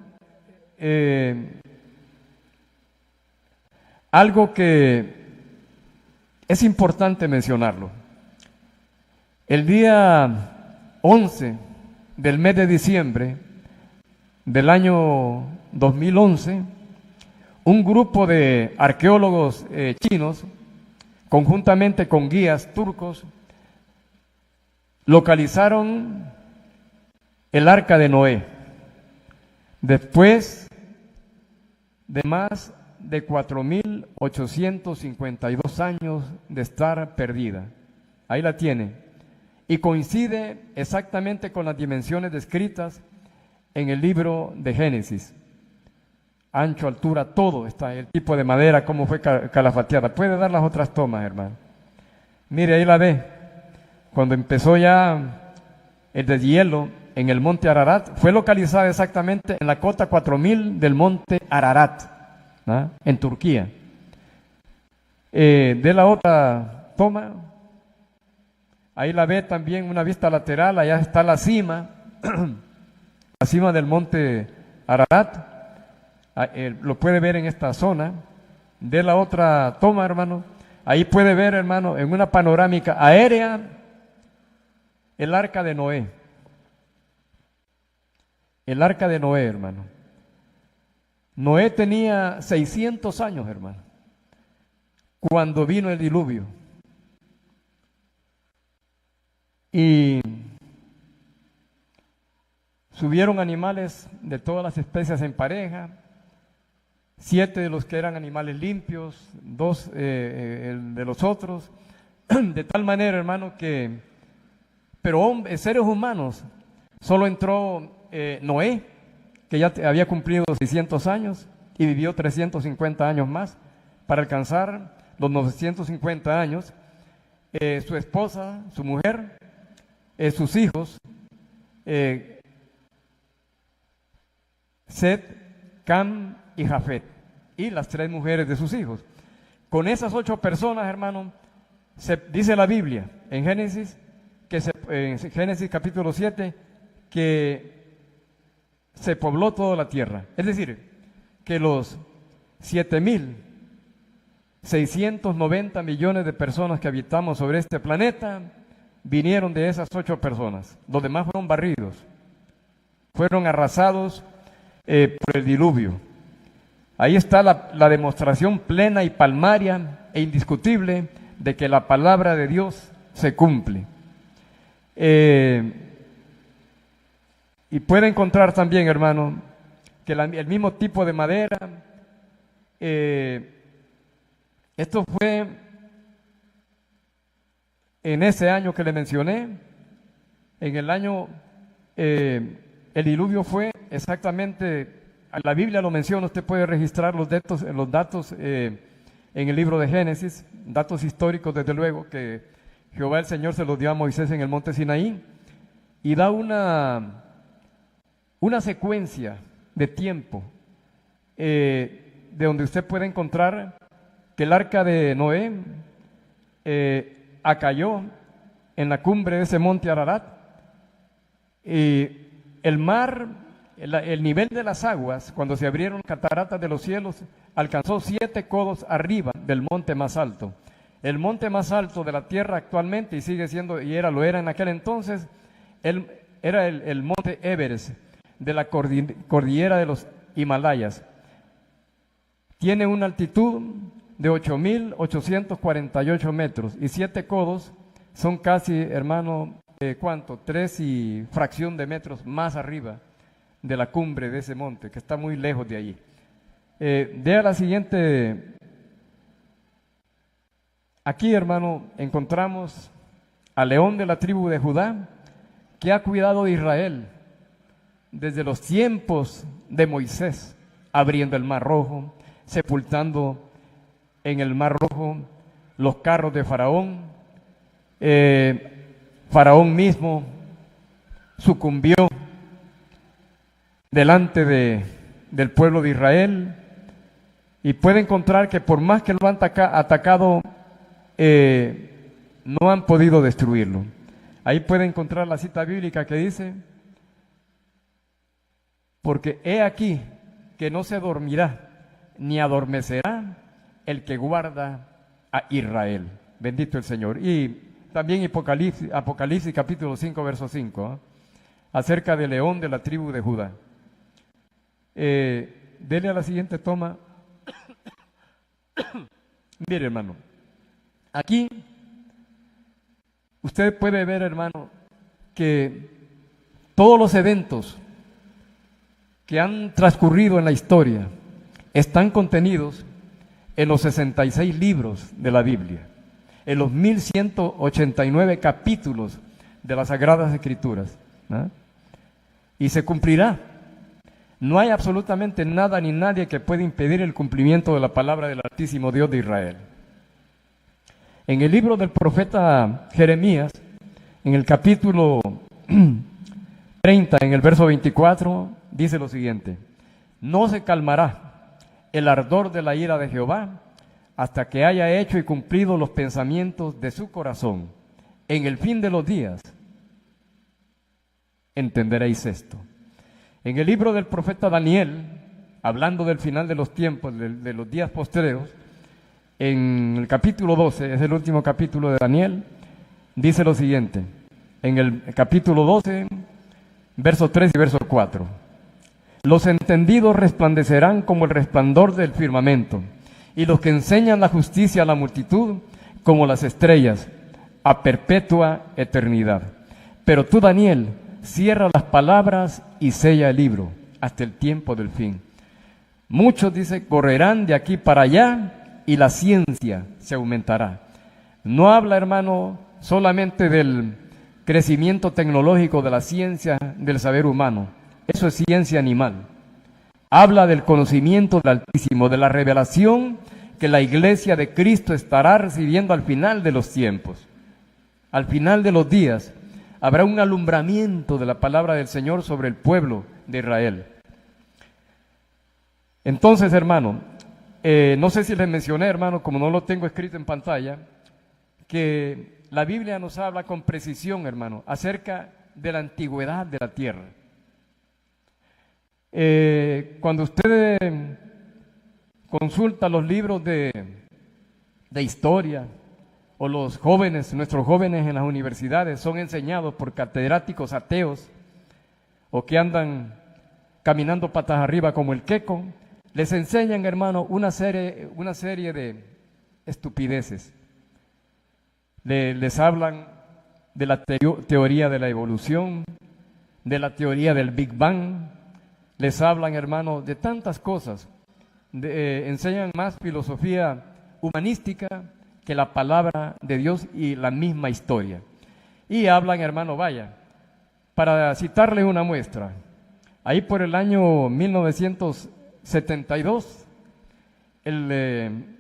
algo que es importante mencionarlo. El día 11 del mes de diciembre del año 2011, un grupo de arqueólogos chinos, conjuntamente con guías turcos, localizaron el arca de Noé, después de más de 4.852 años de estar perdida. Ahí la tiene. Y coincide exactamente con las dimensiones descritas en el libro de Génesis. Ancho, altura, todo está, el tipo de madera, cómo fue calafateada. Puede dar las otras tomas, hermano. Mire, ahí la ve. Cuando empezó ya el deshielo en el monte Ararat, fue localizada exactamente en la cota 4000 del monte Ararat, ¿no? En Turquía. De la otra toma, ahí la ve también una vista lateral, allá está la cima, la cima del monte Ararat. Lo puede ver en esta zona. De la otra toma, hermano, ahí puede ver, hermano, en una panorámica aérea, el arca de Noé. El arca de Noé, hermano. Noé tenía 600 años, hermano, cuando vino el diluvio. Y subieron animales de todas las especies en pareja. 7 de los que eran animales limpios, 2 de los otros, de tal manera, hermano, que, pero seres humanos, solo entró Noé, que ya había cumplido 600 años y vivió 350 años más para alcanzar los 950 años, su esposa, su mujer, sus hijos, Set, Cam y Jafet, y las 3 mujeres de sus hijos. Con esas 8 personas, hermano, dice la Biblia en Génesis, en Génesis capítulo 7, que se pobló toda la tierra. Es decir, que los 7.690 millones de personas que habitamos sobre este planeta vinieron de esas 8 personas. Los demás fueron barridos, fueron arrasados por el diluvio. Ahí está la demostración plena y palmaria e indiscutible de que la palabra de Dios se cumple. Y puede encontrar también, hermano, que el mismo tipo de madera. Esto fue en ese año que le mencioné, en el año, el diluvio fue exactamente, la Biblia lo menciona, usted puede registrar los datos en el libro de Génesis, datos históricos desde luego, que Jehová el Señor se los dio a Moisés en el monte Sinaí, y da una secuencia de tiempo de donde usted puede encontrar que el arca de Noé acayó en la cumbre de ese monte Ararat, y el mar, el nivel de las aguas, cuando se abrieron cataratas de los cielos, alcanzó 7 codos arriba del monte más alto. El monte más alto de la tierra actualmente, y sigue siendo, lo era en aquel entonces, era el monte Everest, de la cordillera de los Himalayas. Tiene una altitud de 8.848 metros, y 7 codos son casi, hermano, ¿cuánto? 3 y fracción de metros más arriba de la cumbre de ese monte, que está muy lejos de allí. Vea la siguiente. Aquí, hermano, encontramos al león de la tribu de Judá, que ha cuidado de Israel desde los tiempos de Moisés, abriendo el Mar Rojo, sepultando en el Mar Rojo los carros de Faraón. Faraón mismo sucumbió delante del pueblo de Israel, y puede encontrar que por más que lo han atacado, no han podido destruirlo. Ahí puede encontrar la cita bíblica que dice: porque he aquí que no se dormirá ni adormecerá el que guarda a Israel. Bendito el Señor. Y también Apocalipsis capítulo 5, verso 5, acerca del león de la tribu de Judá. Dele a la siguiente toma. Mire, hermano, aquí usted puede ver, hermano, que todos los eventos que han transcurrido en la historia están contenidos en los 66 libros de la Biblia, en los 1189 capítulos de las Sagradas Escrituras, ¿no? Y se cumplirá No hay absolutamente nada ni nadie que pueda impedir el cumplimiento de la palabra del Altísimo Dios de Israel. En el libro del profeta Jeremías, en el capítulo 30, en el verso 24, dice lo siguiente: no se calmará el ardor de la ira de Jehová hasta que haya hecho y cumplido los pensamientos de su corazón. En el fin de los días entenderéis esto. En el libro del profeta Daniel, hablando del final de los tiempos, de los días postreros, en el capítulo 12, es el último capítulo de Daniel, dice lo siguiente, en el capítulo 12, verso 3 y verso 4. Los entendidos resplandecerán como el resplandor del firmamento, y los que enseñan la justicia a la multitud como las estrellas, a perpetua eternidad. Pero tú, Daniel, cierra las palabras y sella el libro hasta el tiempo del fin. Muchos, dice, correrán de aquí para allá y la ciencia se aumentará. No habla, hermano, solamente del crecimiento tecnológico de la ciencia del saber humano. Eso es ciencia animal. Habla del conocimiento del Altísimo, de la revelación que la iglesia de Cristo estará recibiendo al final de los tiempos. Al final de los días habrá un alumbramiento de la palabra del Señor sobre el pueblo de Israel. Entonces, hermano, no sé si les mencioné, hermano, como no lo tengo escrito en pantalla, que la Biblia nos habla con precisión, hermano, acerca de la antigüedad de la tierra. Cuando usted consulta los libros de historia, o los jóvenes, nuestros jóvenes en las universidades son enseñados por catedráticos ateos o que andan caminando patas arriba como el queco, les enseñan, hermano, una serie de estupideces. Les hablan de la teoría de la evolución, de la teoría del Big Bang, les hablan, hermano, de tantas cosas, enseñan más filosofía humanística que la palabra de Dios y la misma historia. Y hablan, hermano, vaya, para citarle una muestra, ahí por el año 1972, el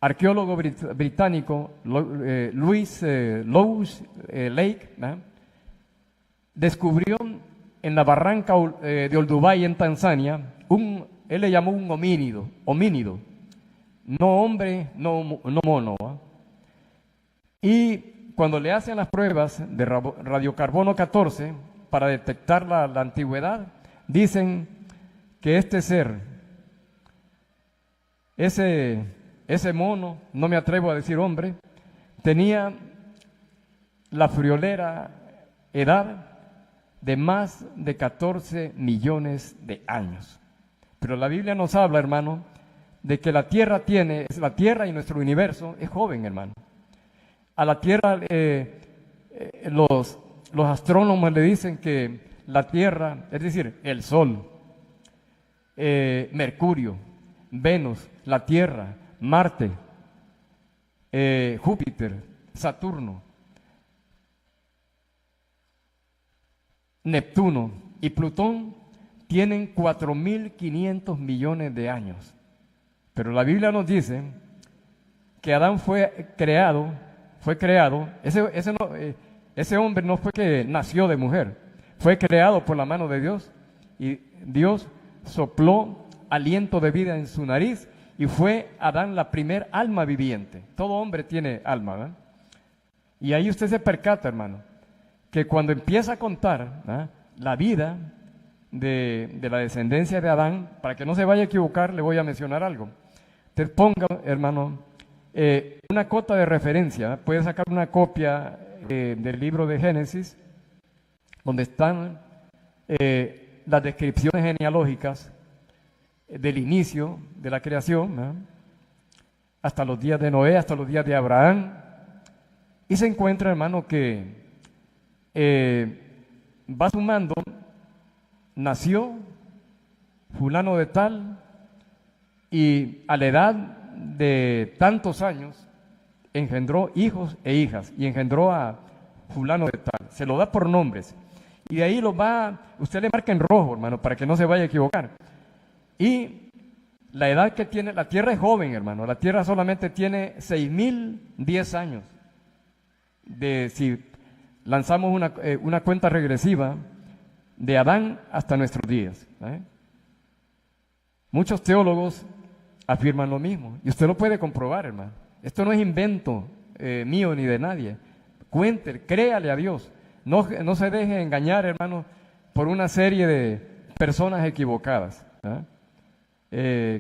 arqueólogo británico Louis Lake descubrió en la barranca de Olduvai en Tanzania, él le llamó un homínido, no hombre, no mono. Y cuando le hacen las pruebas de radiocarbono 14 para detectar la antigüedad, dicen que este ser, ese mono, no me atrevo a decir hombre, tenía la friolera edad de más de 14 millones de años. Pero la Biblia nos habla, hermano, de que la Tierra y nuestro universo es joven, hermano. A la Tierra los astrónomos le dicen que la Tierra, es decir, el Sol, Mercurio, Venus, la Tierra, Marte, Júpiter, Saturno, Neptuno y Plutón tienen 4.500 millones de años. Pero la Biblia nos dice que Adán fue creado, ese hombre no fue que nació de mujer, fue creado por la mano de Dios y Dios sopló aliento de vida en su nariz y fue Adán la primer alma viviente. Todo hombre tiene alma, ¿verdad? Y ahí usted se percata, hermano, que cuando empieza a contar, ¿verdad?, la vida de la descendencia de Adán, para que no se vaya a equivocar, le voy a mencionar algo. Usted ponga, hermano, una cota de referencia, ¿verdad? Puede sacar una copia del libro de Génesis, donde están las descripciones genealógicas del inicio de la creación, ¿verdad?, hasta los días de Noé, hasta los días de Abraham, y se encuentra, hermano, que va sumando, nació fulano de tal, y a la edad de tantos años engendró hijos e hijas, y engendró a fulano de tal, se lo da por nombres, Y de ahí usted le marca en rojo, hermano, para que no se vaya a equivocar. Y la edad que tiene, la Tierra es joven, hermano, la Tierra solamente tiene 6.010 años. Si lanzamos una cuenta regresiva de Adán hasta nuestros días. Muchos teólogos afirman lo mismo, y usted lo puede comprobar, hermano. Esto no es invento mío ni de nadie. Créale a Dios. No se deje engañar, hermano, por una serie de personas equivocadas.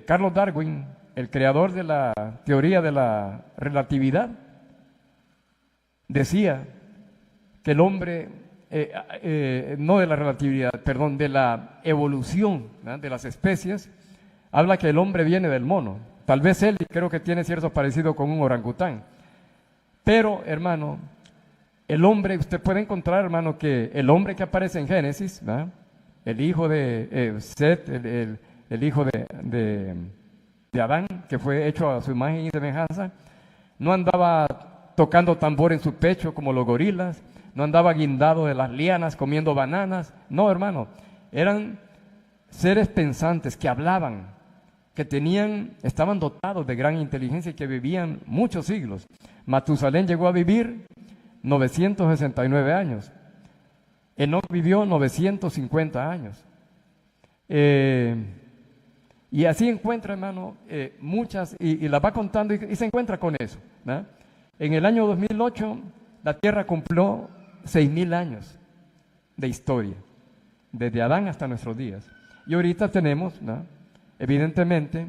Carlos Darwin, el creador de la teoría de la relatividad, decía que el hombre, no de la relatividad, perdón, de la evolución de las especies, habla que el hombre viene del mono. Tal vez él, creo que tiene cierto parecido con un orangután. Pero, hermano, el hombre, usted puede encontrar, hermano, que el hombre que aparece en Génesis, el hijo de Set, el hijo de Adán, que fue hecho a su imagen y semejanza, no andaba tocando tambor en su pecho como los gorilas, no andaba guindado de las lianas comiendo bananas. No, hermano, eran seres pensantes que hablaban, que estaban dotados de gran inteligencia y que vivían muchos siglos. Matusalén llegó a vivir 969 años. Enoc vivió 950 años. Y así encuentra, hermano, muchas, y las va contando y se encuentra con eso. En el año 2008, la Tierra cumplió 6.000 años de historia, desde Adán hasta nuestros días. Y ahorita tenemos, evidentemente,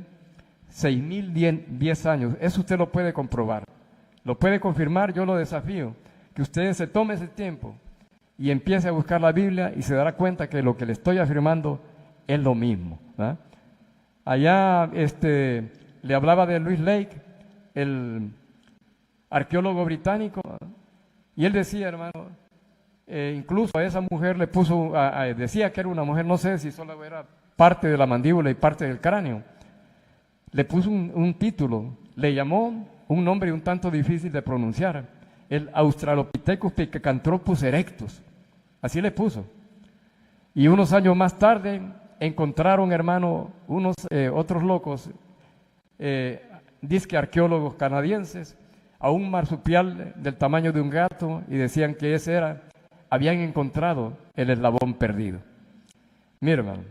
6.010 años. Eso usted lo puede comprobar, lo puede confirmar. Yo lo desafío, que usted se tome ese tiempo y empiece a buscar la Biblia y se dará cuenta que lo que le estoy afirmando es lo mismo. Allá le hablaba de Louis Lake, el arqueólogo británico, y él decía, hermano, incluso a esa mujer le puso, decía que era una mujer, no sé si solo era parte de la mandíbula y parte del cráneo, le puso un título, le llamó un nombre un tanto difícil de pronunciar, el Australopithecus pithecanthropus erectus, así le puso. Y unos años más tarde encontraron, hermano, otros locos, disque arqueólogos canadienses, a un marsupial del tamaño de un gato, y decían que habían encontrado el eslabón perdido. Mira, hermano,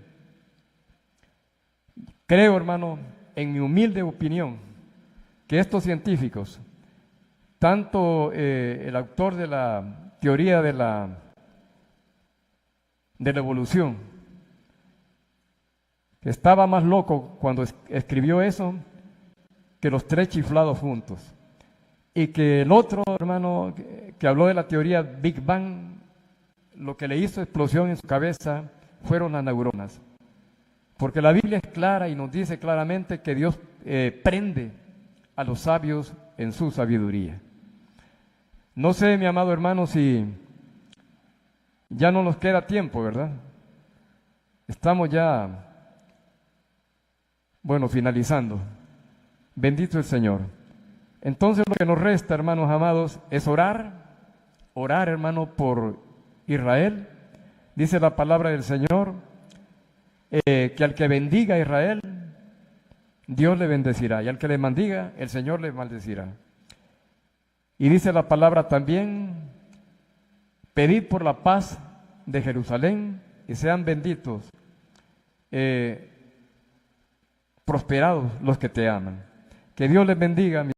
creo, hermano, en mi humilde opinión, que estos científicos, tanto el autor de la teoría de la evolución, que estaba más loco cuando escribió eso que los tres chiflados juntos, y que el otro, hermano, que habló de la teoría Big Bang, lo que le hizo explosión en su cabeza fueron las neuronas, porque la Biblia es clara y nos dice claramente que Dios prende a los sabios en su sabiduría. No sé, mi amado hermano, si ya no nos queda tiempo, ¿verdad? Estamos ya, finalizando. Bendito el Señor. Entonces lo que nos resta, hermanos amados, es orar, hermano, por Israel. Dice la palabra del Señor, que al que bendiga a Israel, Dios le bendecirá, y al que le maldiga, el Señor le maldecirá. Y dice la palabra también, pedid por la paz de Jerusalén, y sean benditos, prosperados los que te aman. Que Dios les bendiga.